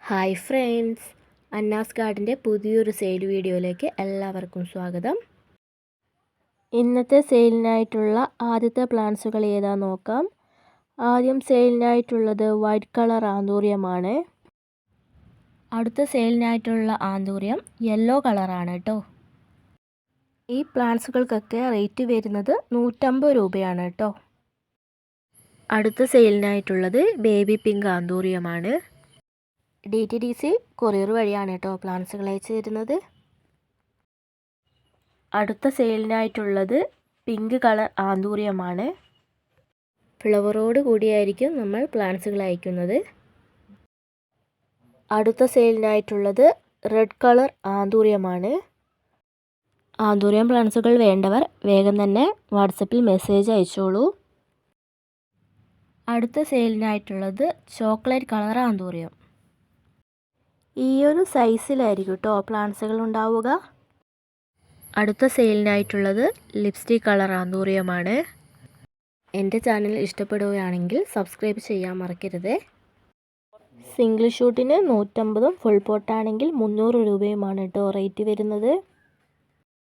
Hi friends, അന്നാസ് ഗാർഡൻ്റെ പുതിയൊരു sale വീഡിയോയിലേക്ക് എല്ലാവർക്കും സ്വാഗതം. ഇന്നത്തെ സെയിലിനായിട്ടുള്ള ആദ്യത്തെ പ്ലാന്റ്സുകൾ ഏതാണെന്ന് നോക്കാം. ആദ്യം സെയിലിനായിട്ടുള്ളത് വൈറ്റ് കളർ ആന്തൂറിയമാണ്. അടുത്ത സെയിലിനായിട്ടുള്ള ആന്തൂറിയം യെല്ലോ കളറാണ് കേട്ടോ. ഈ പ്ലാന്റ്സുകൾക്കൊക്കെ റേറ്റ് വരുന്നത് 150 രൂപയാണ് കേട്ടോ. അടുത്ത സെയിലിനായിട്ടുള്ളത് ബേബി പിങ്ക് ആന്തൂറിയമാണ്. DTDC കൊറിയർ വഴിയാണ് കേട്ടോ പ്ലാന്റ്സുകൾ അയച്ചു തരുന്നത്. അടുത്ത സെയിലിനായിട്ടുള്ളത് പിങ്ക് കളർ ആന്തൂറിയമാണ്. ഫ്ലവറോട് കൂടിയായിരിക്കും നമ്മൾ പ്ലാന്റ്സുകൾ അയക്കുന്നത്. അടുത്ത സെയിലിനായിട്ടുള്ളത് റെഡ് കളർ ആന്തൂറിയമാണ്. ആന്തൂറിയം പ്ലാന്റ്സുകൾ വേണ്ടവർ വേഗം തന്നെ വാട്സപ്പിൽ മെസ്സേജ് അയച്ചോളൂ. അടുത്ത സെയിലിനായിട്ടുള്ളത് ചോക്ലേറ്റ് കളർ ആന്തൂറിയം. ഈ ഒരു സൈസിലായിരിക്കും കേട്ടോ പ്ലാന്റ്സുകൾ ഉണ്ടാവുക. അടുത്ത സെയിലിനായിട്ടുള്ളത് ലിപ്സ്റ്റിക് കളർ ആന്തൂറിയമാണ്. എൻ്റെ ചാനൽ ഇഷ്ടപ്പെടുകയാണെങ്കിൽ സബ്സ്ക്രൈബ് ചെയ്യാൻ മറക്കരുത്. സിംഗിൾ ഷൂട്ടിന് 150, ഫുൾ പോട്ടാണെങ്കിൽ 300 രൂപയുമാണ് കേട്ടോ റേറ്റ് വരുന്നത്.